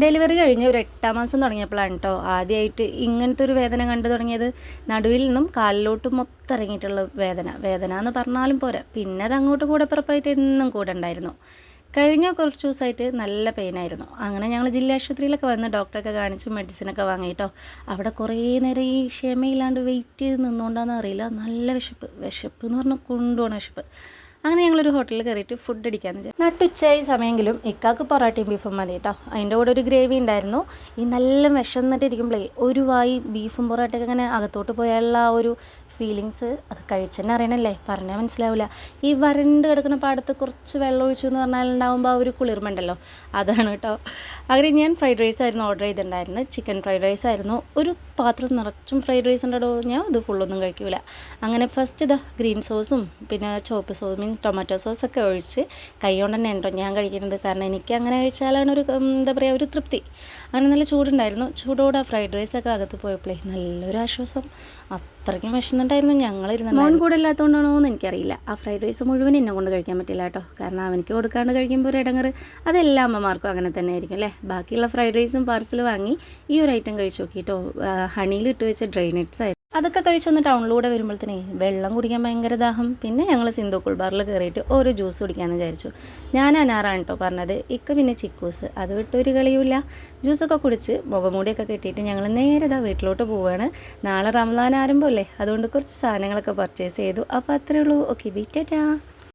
Delivery കഴിഞ്ഞ് ഒരു 8ാം മാസം തുടങ്ങിയപ്പോഴാണ് കേട്ടോ ആദ്യമായിട്ട് ഇങ്ങനത്തെ ഒരു വേദന കണ്ടു തുടങ്ങിയത്. നടുവിൽ നിന്നും കാലിലോട്ട് മൊത്തം ഇറങ്ങിയിട്ടുള്ള വേദന എന്ന് പറഞ്ഞാലും പോരാ. പിന്നെ അത് അങ്ങോട്ട് കൂടെ പുറപ്പായിട്ട് എന്നും കൂടെ ഉണ്ടായിരുന്നു. കഴിഞ്ഞ കുറച്ച് ദിവസമായിട്ട് നല്ല പെയിനായിരുന്നു. അങ്ങനെ ഞങ്ങൾ ജില്ലാ ആശുപത്രിയിലൊക്കെ വന്ന് ഡോക്ടറൊക്കെ കാണിച്ച് മെഡിസിനൊക്കെ വാങ്ങിയിട്ടോ. അവിടെ കുറേ നേരം ഈ ക്ഷമയില്ലാണ്ട് വെയിറ്റ് ചെയ്ത് നിന്നുകൊണ്ടാണെന്ന് അറിയില്ല, നല്ല വിശപ്പ് എന്ന് പറഞ്ഞാൽ കൊണ്ടുപോകണ വിശപ്പ്. അങ്ങനെ ഞങ്ങളൊരു ഹോട്ടലിൽ കയറിയിട്ട് ഫുഡ് അടിക്കാമെന്ന് വെച്ചാൽ നട്ടുച്ചയായി സമയമെങ്കിലും ഇക്കാക്ക് പൊറാട്ടയും ബീഫും മതി കേട്ടോ. അതിൻ്റെ കൂടെ ഒരു ഗ്രേവി ഉണ്ടായിരുന്നു. ഈ നല്ല വിശന്നിട്ടിരിക്കുമ്പോഴേ ഒരു വായി ബീഫും പൊറാട്ടയൊക്കെ അങ്ങനെ അകത്തോട്ട് പോയാലുള്ള ആ ഒരു ഫീലിങ്സ് അത് കഴിച്ചെന്നെ അറിയണല്ലേ, പറഞ്ഞാൽ മനസ്സിലാവില്ല. ഈ വരണ്ട് കിടക്കുന്ന പാടത്ത് കുറച്ച് വെള്ളം ഒഴിച്ചു എന്ന് പറഞ്ഞാൽ ഉണ്ടാകുമ്പോൾ ആ ഒരു കുളിർമയുണ്ടല്ലോ, അതാണ് കേട്ടോ. അങ്ങനെ ഞാൻ ഫ്രൈഡ് റൈസ് ആയിരുന്നു ഓർഡർ ചെയ്തിട്ടുണ്ടായിരുന്നത്. ചിക്കൻ ഫ്രൈഡ് റൈസ് ആയിരുന്നു. ഒരു പാത്രം നിറച്ചും ഫ്രൈഡ് റൈസ് ഉണ്ടോ, ഞാൻ അത് ഫുള്ളൊന്നും കഴിക്കില്ല. അങ്ങനെ ഫസ്റ്റ് ഇതാ ഗ്രീൻ സോസും പിന്നെ ചോപ്പ് സോസ് മീൻസ് ടൊമാറ്റോ സോസൊക്കെ ഒഴിച്ച് കൈ കൊണ്ട് തന്നെ ഉണ്ടോ ഞാൻ കഴിക്കുന്നത്. കാരണം എനിക്ക് അങ്ങനെ കഴിച്ചാലാണ് ഒരു എന്താ പറയുക ഒരു തൃപ്തി. അങ്ങനെ നല്ല ചൂടുണ്ടായിരുന്നു. ചൂടോടെ ഫ്രൈഡ് റൈസൊക്കെ അകത്ത് പോയപ്പോഴേ നല്ലൊരു ആശ്വാസം. അത്രയ്ക്കും വിശന്നുണ്ടായിരുന്നു. ഞങ്ങളിരുന്ന് മോൻ കൂടെ ഇല്ലാത്തതുകൊണ്ടാണോ എന്ന് എനിക്കറിയില്ല, ആ ഫ്രൈഡ് റൈസ് മുഴുവൻ എന്നെ കൊണ്ട് കഴിക്കാൻ പറ്റില്ല കേട്ടോ. കാരണം അവനിക്ക് കൊടുക്കാണ്ട് കഴിക്കുമ്പോൾ ഒരു ഇടങ്ങറ്. അതെല്ലാ അമ്മമാർക്കും അങ്ങനെ തന്നെ ആയിരിക്കും അല്ലേ. ബാക്കിയുള്ള ഫ്രൈഡ് റൈസും പാർസൽ വാങ്ങി ഈ ഒരു ഐറ്റം കഴിച്ച് നോക്കിയിട്ടോ. ഹണിയിലിട്ട് വെച്ച ഡ്രൈ നട്ട്സ് ആയിരുന്നു. അതൊക്കെ കഴിച്ചൊന്ന് ടൗണിലൂടെ വരുമ്പോഴത്തേനേ വെള്ളം കുടിക്കാൻ ഭയങ്കര ദാഹം. പിന്നെ ഞങ്ങൾ സിന്ധു കൂൾബാറിൽ കയറിയിട്ട് ഒരു ജ്യൂസ് കുടിക്കാമെന്ന് വിചാരിച്ചു. ഞാൻ അനാറാണ് കേട്ടോ പറഞ്ഞത്, ഇക്ക പിന്നെ ചിക്കൂസ്. അത് വിട്ടൊരു കളിയുമില്ല. ജ്യൂസൊക്കെ കുടിച്ച് മുഖംമൂടിയൊക്കെ കെട്ടിയിട്ട് ഞങ്ങൾ നേരെ വീട്ടിലോട്ട് പോവുകയാണ്. നാളെ റമദാൻ ആരംഭമല്ലേ, അതുകൊണ്ട് കുറച്ച് സാധനങ്ങളൊക്കെ പർച്ചേസ് ചെയ്തു. അപ്പോൾ അത്രേ ഉള്ളൂ. Okay, beta.